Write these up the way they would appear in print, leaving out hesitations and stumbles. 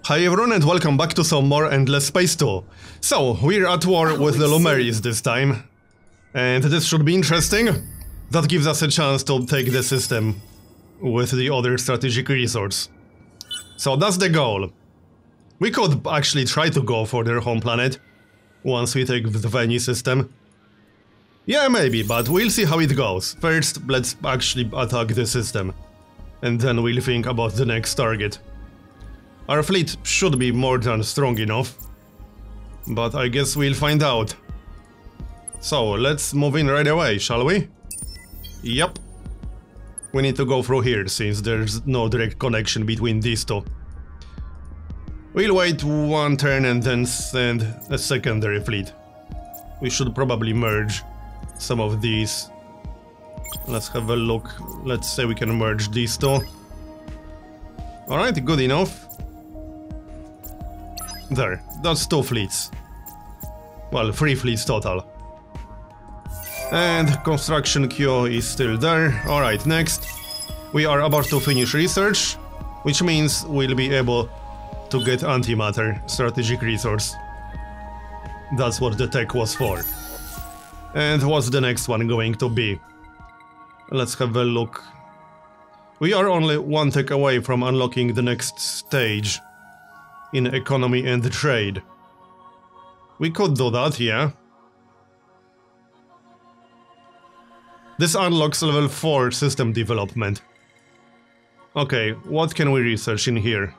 Hi everyone and welcome back to some more Endless Space 2. So, we're at war with the Lumeris this time. And this should be interesting. That gives us a chance to take the system with the other strategic resource. So that's the goal. We could actually try to go for their home planet once we take the Veni system. Yeah, maybe, but we'll see how it goes. First, let's actually attack the system. And then we'll think about the next target. Our fleet should be more than strong enough, but I guess we'll find out. So, let's move in right away, shall we? Yep. We need to go through here, since there's no direct connection between these two. We'll wait one turn and then send a secondary fleet. We should probably merge some of these. Let's have a look. Let's say we can merge these two. Alright, good enough. There, that's 2 fleets. Well, 3 fleets total. And construction queue is still there. Alright, next. We are about to finish research, which means we'll be able to get antimatter strategic resource. That's what the tech was for. And what's the next one going to be? Let's have a look. We are only 1 tech away from unlocking the next stage in economy and trade. We could do that, yeah. This unlocks level 4 system development. Okay, what can we research in here?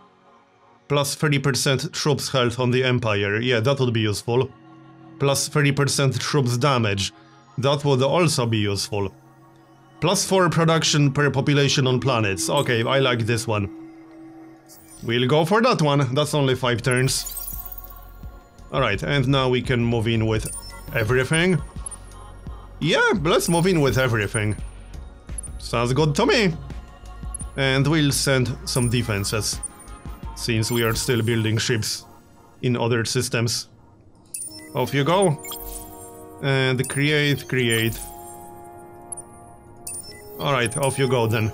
Plus 30% troops health on the Empire, yeah, that would be useful. Plus 30% troops damage, that would also be useful. Plus 4 production per population on planets, okay, I like this one. We'll go for that one, that's only 5 turns. Alright, and now we can move in with everything. Yeah, let's move in with everything. Sounds good to me. And we'll send some defenses, since we are still building ships in other systems. Off you go. And create. Alright, off you go then.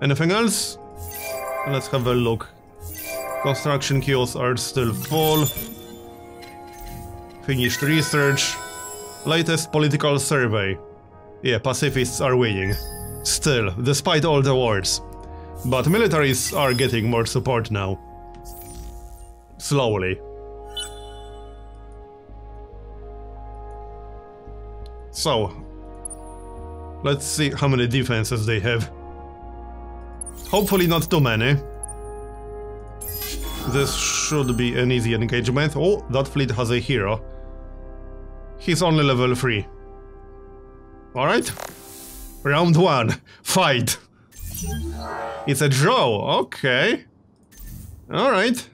Anything else? Let's have a look. Construction queues are still full. Finished research. Latest political survey. Yeah, pacifists are winning. Still, despite all the wars. But militaries are getting more support now. Slowly. So, let's see how many defenses they have. Hopefully not too many. This should be an easy engagement. Oh, that fleet has a hero. He's only level 3. Alright. Round 1. Fight. It's a draw. Okay. Alright.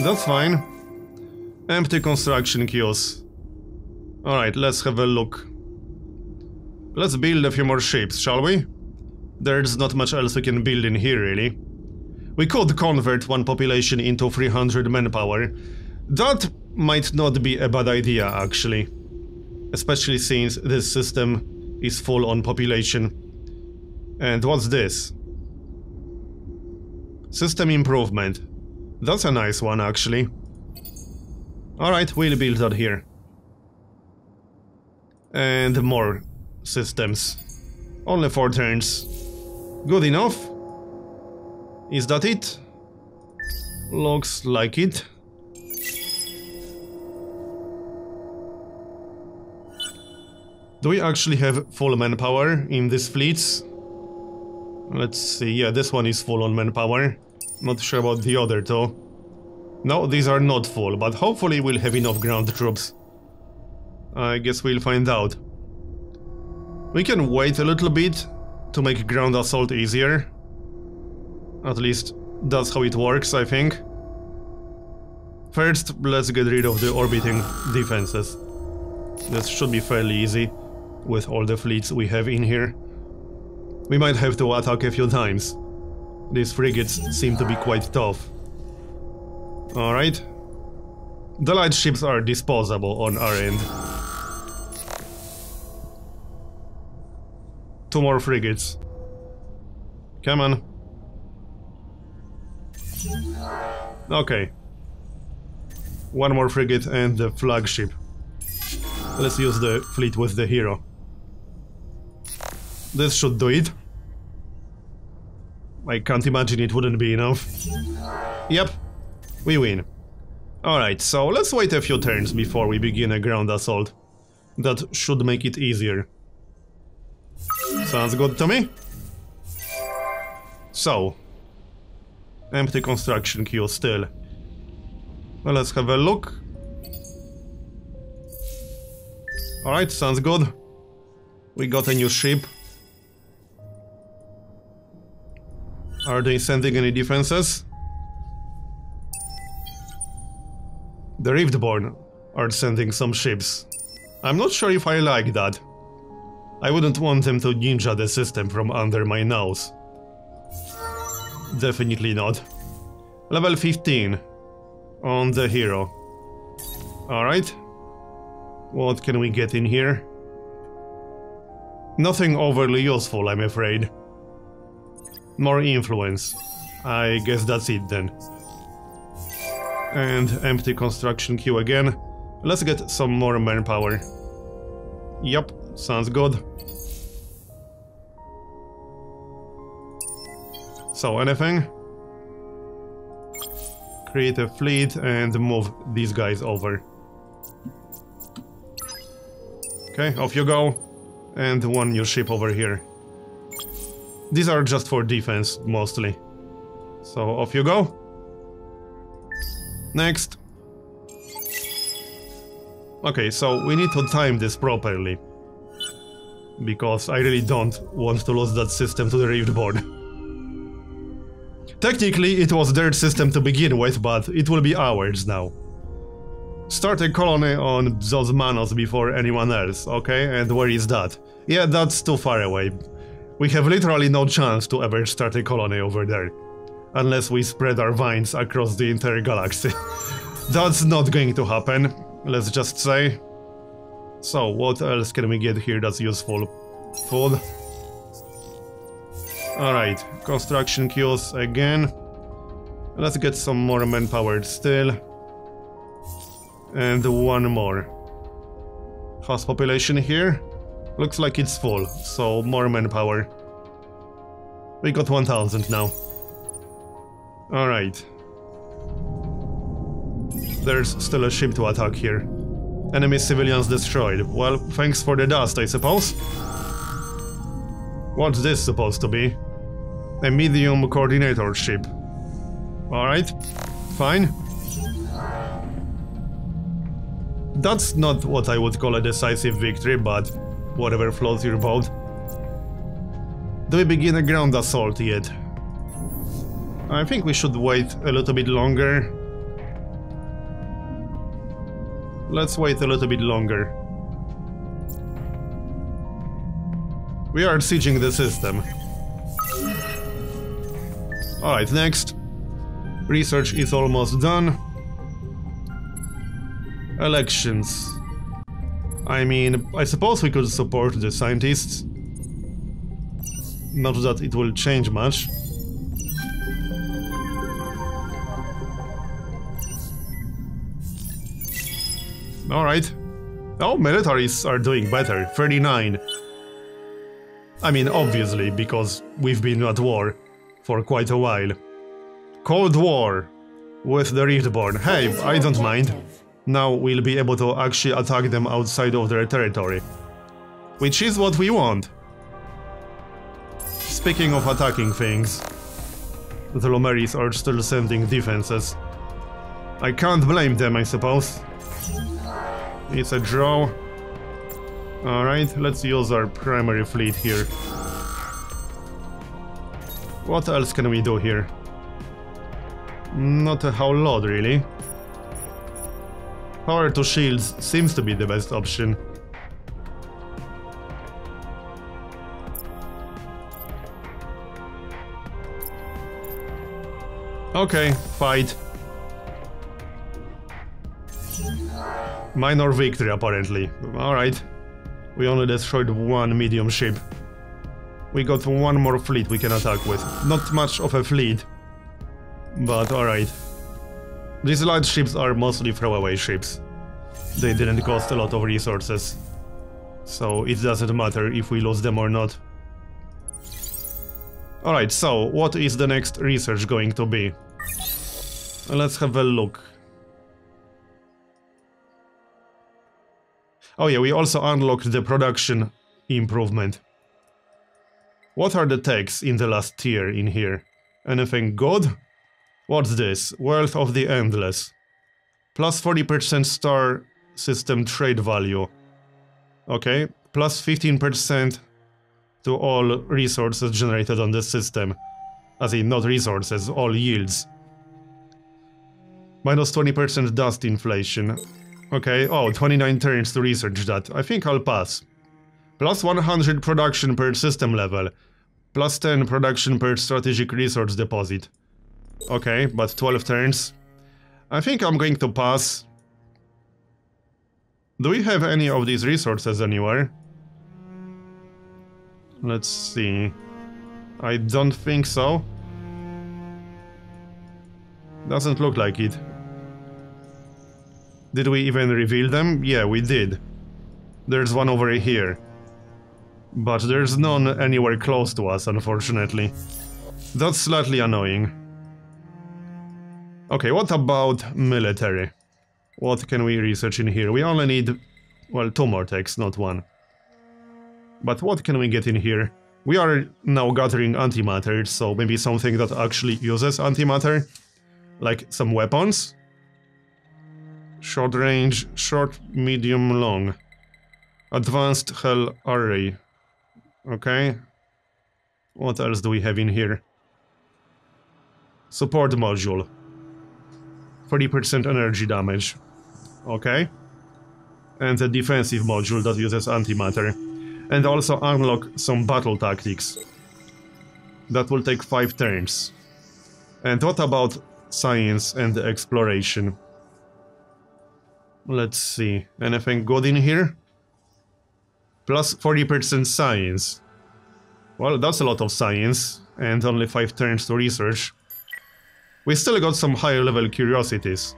That's fine. Empty construction queues. Alright, let's have a look. Let's build a few more ships, shall we? There's not much else we can build in here, really. We could convert 1 population into 300 manpower. That might not be a bad idea, actually. Especially since this system is full on population. And what's this? System improvement. That's a nice one, actually. Alright, we'll build that here. And more systems. Only 4 turns. Good enough. Is that it? Looks like it. Do we actually have full manpower in these fleets? Let's see, yeah, this one is full on manpower. Not sure about the other two. No, these are not full, but hopefully we'll have enough ground troops. I guess we'll find out. We can wait a little bit to make ground assault easier. At least that's how it works, I think. First, let's get rid of the orbiting defenses. This should be fairly easy with all the fleets we have in here. We might have to attack a few times. These frigates seem to be quite tough. Alright. The light ships are disposable on our end. 2 more frigates. Come on. Okay. One more frigate and the flagship. Let's use the fleet with the hero. This should do it. I can't imagine it wouldn't be enough. Yep, we win. Alright, so let's wait a few turns before we begin a ground assault. That should make it easier. Sounds good to me. So, empty construction queue still. Well, let's have a look. Alright, sounds good. We got a new ship. Are they sending any defenses? The Riftborn are sending some ships. I'm not sure if I like that. I wouldn't want them to ninja the system from under my nose. Definitely not. Level 15 on the hero. Alright. What can we get in here? Nothing overly useful, I'm afraid. More influence. I guess that's it then. And empty construction queue again. Let's get some more manpower. Yup, sounds good. So, anything? Create a fleet and move these guys over. Okay, off you go. And one new ship over here. These are just for defense, mostly. So, off you go. Next. Okay, so we need to time this properly. Because I really don't want to lose that system to the Riftborn. Technically, it was their system to begin with, but it will be ours now. Start a colony on Zosmanos before anyone else, okay? And where is that? Yeah, that's too far away. We have literally no chance to ever start a colony over there. Unless we spread our vines across the entire galaxy. That's not going to happen, let's just say. So, what else can we get here that's useful? Food. Alright, construction queues again. Let's get some more manpower still. And one more. House population here? Looks like it's full, so more manpower. We got 1000 now. Alright. There's still a ship to attack here. Enemy civilians destroyed. Well, thanks for the dust, I suppose. What's this supposed to be? A medium coordinator ship. Alright, fine. That's not what I would call a decisive victory, but whatever floats your boat. Do we begin a ground assault yet? I think we should wait a little bit longer. Let's wait a little bit longer. We are sieging the system. Alright, next. Research is almost done. Elections. I mean, I suppose we could support the scientists. Not that it will change much. Alright. Oh, militaries are doing better. 39. I mean, obviously, because we've been at war for quite a while. Cold War with the Riftborn. Hey, I don't mind. Now we'll be able to actually attack them outside of their territory. Which is what we want. Speaking of attacking things, the Lomeris are still sending defenses. I can't blame them, I suppose. It's a draw. Alright, let's use our primary fleet here. What else can we do here? Not a whole lot, really. Power to shields seems to be the best option. Okay, fight. Minor victory, apparently. Alright. We only destroyed one medium ship. We got one more fleet we can attack with. Not much of a fleet. But alright. These light ships are mostly throwaway ships. They didn't cost a lot of resources. So it doesn't matter if we lose them or not. Alright, so what is the next research going to be? Let's have a look. Oh yeah, we also unlocked the production improvement. What are the techs in the last tier in here? Anything good? What's this? Wealth of the Endless. Plus 40% star system trade value. Okay, plus 15% to all resources generated on this system. As in, not resources, all yields. Minus 20% dust inflation. Okay, oh, 29 turns to research that. I think I'll pass. Plus 100 production per system level. Plus 10 production per strategic resource deposit. Okay, but 12 turns. I think I'm going to pass. Do we have any of these resources anywhere? Let's see. I don't think so. Doesn't look like it. Did we even reveal them? Yeah, we did. There's one over here. But there's none anywhere close to us, unfortunately. That's slightly annoying. Okay, what about military? What can we research in here? We only need, well, 2 more techs, not 1. But what can we get in here? We are now gathering antimatter, so maybe something that actually uses antimatter? Like some weapons? Short range, short, medium, long. Advanced Hell Array. Okay. What else do we have in here? Support module. 30% energy damage. Okay. And a defensive module that uses antimatter. And also unlock some battle tactics. That will take 5 turns. And what about science and exploration? Let's see. Anything good in here? Plus 40% science. Well, that's a lot of science. And only 5 turns to research. We still got some higher level curiosities.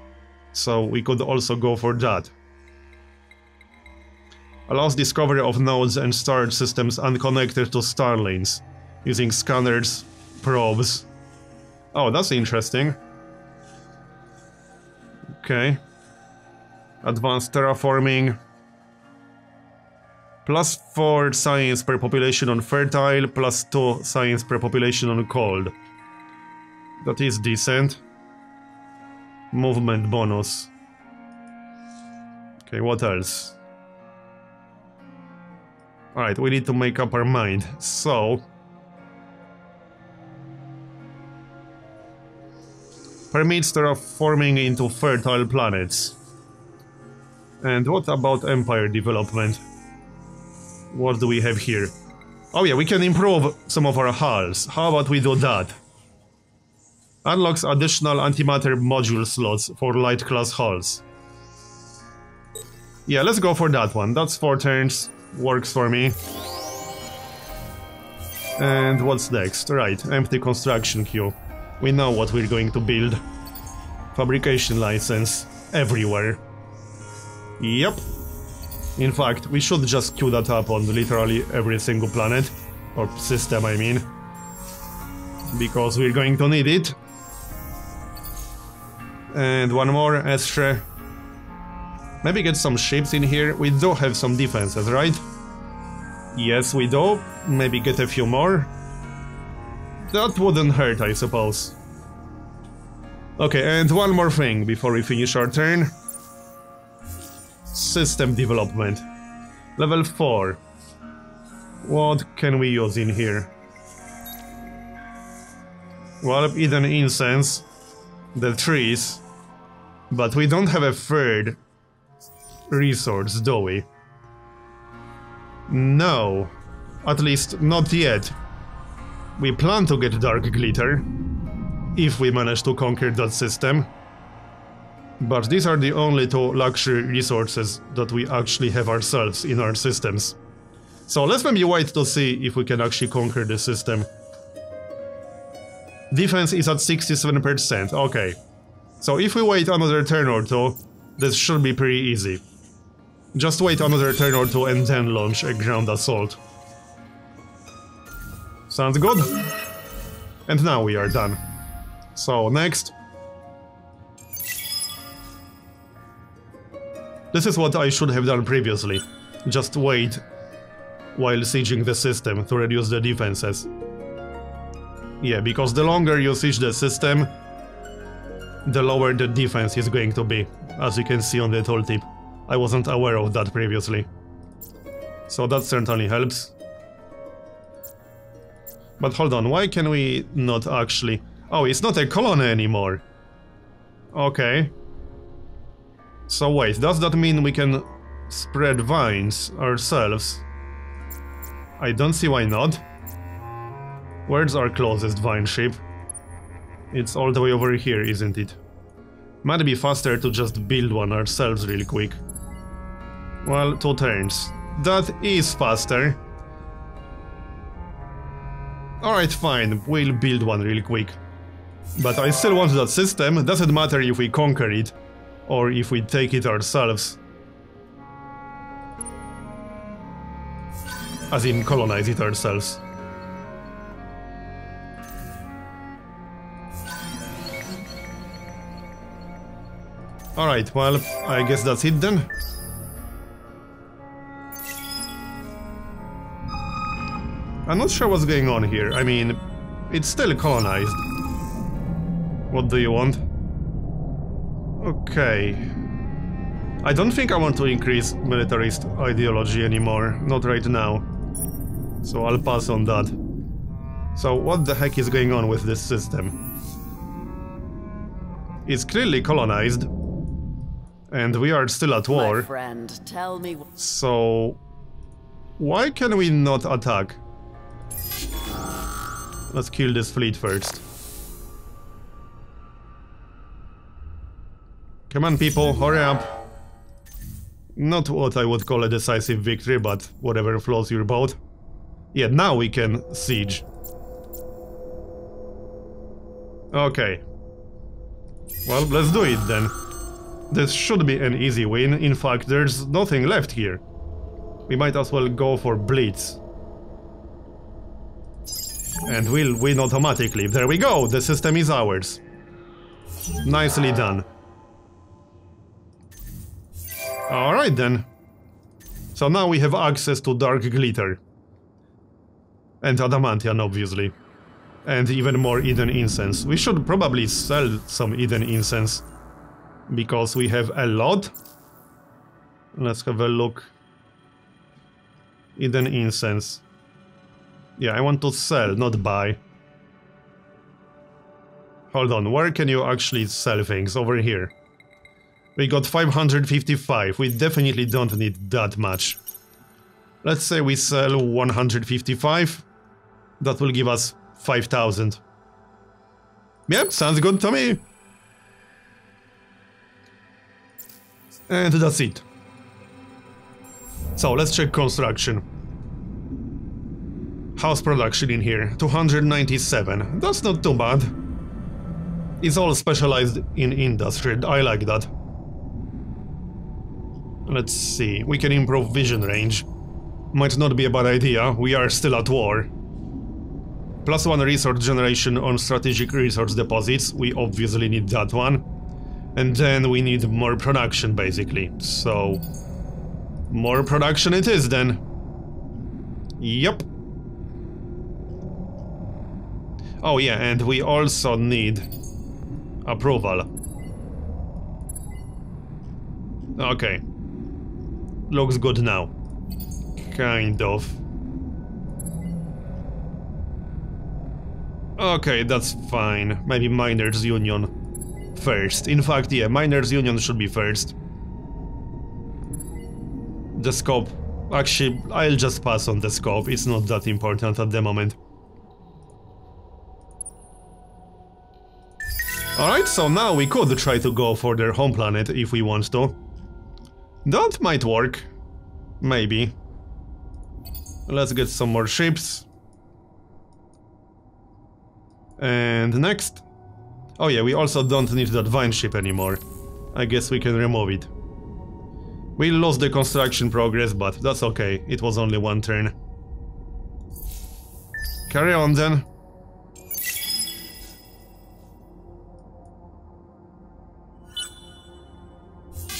So we could also go for that. Allows discovery of nodes and storage systems unconnected to star lanes, using scanners, probes. Oh, that's interesting. Okay. Advanced terraforming. Plus 4 science per population on fertile, plus 2 science per population on cold. That is decent. Movement bonus. Okay, what else? Alright, we need to make up our mind. So... permits terraforming into fertile planets. And what about empire development? What do we have here? Oh yeah, we can improve some of our hulls. How about we do that? Unlocks additional antimatter module slots for light class hulls. Yeah, let's go for that one. That's 4 turns. Works for me. And what's next? Right, empty construction queue. We know what we're going to build. Fabrication license. Everywhere. Yep. In fact, we should just queue that up on literally every single planet. Or system, I mean. Because we're going to need it. And one more, Estre. Maybe get some ships in here. We do have some defenses, right? Yes, we do. Maybe get a few more. That wouldn't hurt, I suppose. Okay, and one more thing before we finish our turn. System development. Level 4. What can we use in here? Well, Eden Incense. The trees. But we don't have a third resource, do we? No. At least not yet. We plan to get Dark Glitter. If we manage to conquer that system. But these are the only 2 luxury resources that we actually have ourselves in our systems. So let's maybe wait to see if we can actually conquer the system. Defense is at 67%, okay. So if we wait another turn or two, this should be pretty easy. Just wait another turn or two and then launch a ground assault. Sounds good? And now we are done. So next. This is what I should have done previously. Just wait while sieging the system to reduce the defenses. Yeah, because the longer you siege the system, the lower the defense is going to be, as you can see on the tooltip. I wasn't aware of that previously. So that certainly helps. But hold on, why can we not actually... Oh, it's not a colony anymore. Okay. So wait, does that mean we can spread vines ourselves? I don't see why not. Where's our closest vine ship? It's all the way over here, isn't it? Might be faster to just build one ourselves really quick. Well, 2 turns. That is faster. Alright, fine, we'll build one really quick. But I still want that system, doesn't matter if we conquer it, or if we take it ourselves. As in, colonize it ourselves. Alright, well, I guess that's it then. I'm not sure what's going on here. I mean, it's still colonized. What do you want? Okay. I don't think I want to increase militarist ideology anymore. Not right now. So I'll pass on that. So what the heck is going on with this system? It's clearly colonized. And we are still at war. My friend, tell me. So why can we not attack? Let's kill this fleet first. Come on, people, hurry up. Not what I would call a decisive victory, but whatever floats your boat. Yeah, now we can siege. Okay. Well, let's do it then. This should be an easy win. In fact, there's nothing left here. We might as well go for Blitz. And we'll win automatically. There we go! The system is ours. Nicely done. Alright then. So now we have access to Dark Glitter. And Adamantian, obviously. And even more Eden Incense. We should probably sell some Eden Incense. Because we have a lot. Let's have a look. Eden Incense. Yeah, I want to sell, not buy. Hold on, where can you actually sell things? Over here. We got 555, we definitely don't need that much. Let's say we sell 155. That will give us 5,000. Yep, sounds good to me. And that's it. So, let's check construction. House production in here, 297. That's not too bad. It's all specialized in industry, I like that. Let's see, we can improve vision range. Might not be a bad idea, we are still at war. +1 resource generation on strategic resource deposits, we obviously need that one. And then we need more production, basically, so... more production it is then. Yep. Oh yeah, and we also need approval. Okay. Looks good now. Kind of. Okay, that's fine. Maybe Miners Union first. In fact, yeah, Miners Union should be first. The scope. Actually, I'll just pass on the scope. It's not that important at the moment. Alright, so now we could try to go for their home planet if we want to. That might work. Maybe. Let's get some more ships. And next. Oh yeah, we also don't need that vine ship anymore. I guess we can remove it. We lost the construction progress, but that's okay. It was only one turn. Carry on then.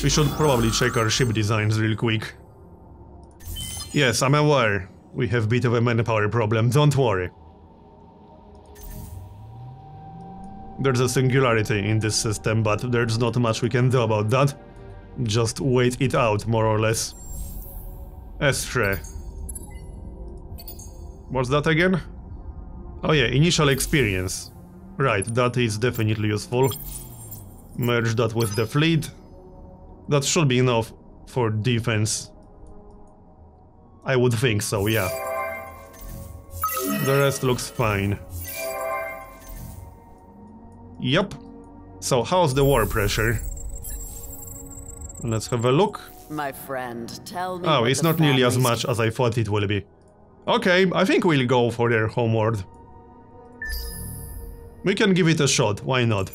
We should probably check our ship designs real quick. Yes, I'm aware. We have a bit of a manpower problem, don't worry. There's a singularity in this system, but there's not much we can do about that. Just wait it out, more or less. Estre. What's that again? Oh yeah, initial experience. Right, that is definitely useful. Merge that with the fleet. That should be enough for defense. I would think so, yeah. The rest looks fine. Yep. So how's the war pressure? Let's have a look. My friend, tell me. Oh, it's not nearly as much as I thought it will be. Okay, I think we'll go for their homeworld. We can give it a shot, why not?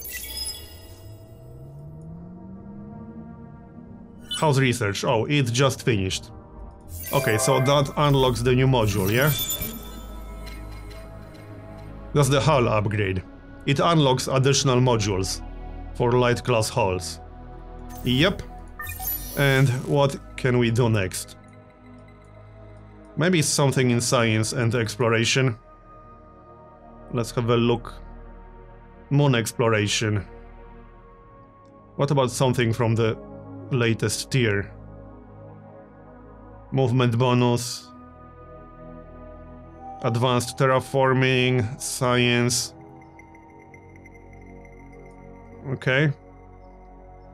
How's research? Oh, it just finished. Okay, so that unlocks the new module, yeah? That's the hull upgrade. It unlocks additional modules for light class hulls. Yep. And what can we do next? Maybe something in science and exploration. Let's have a look. Moon exploration. What about something from the latest tier? Movement bonus. Advanced terraforming, science. Okay.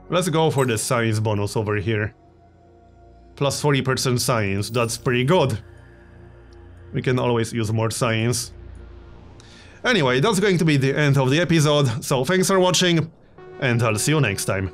Let's go for the science bonus over here. Plus 40% science, that's pretty good. We can always use more science. Anyway, that's going to be the end of the episode, so thanks for watching, and I'll see you next time.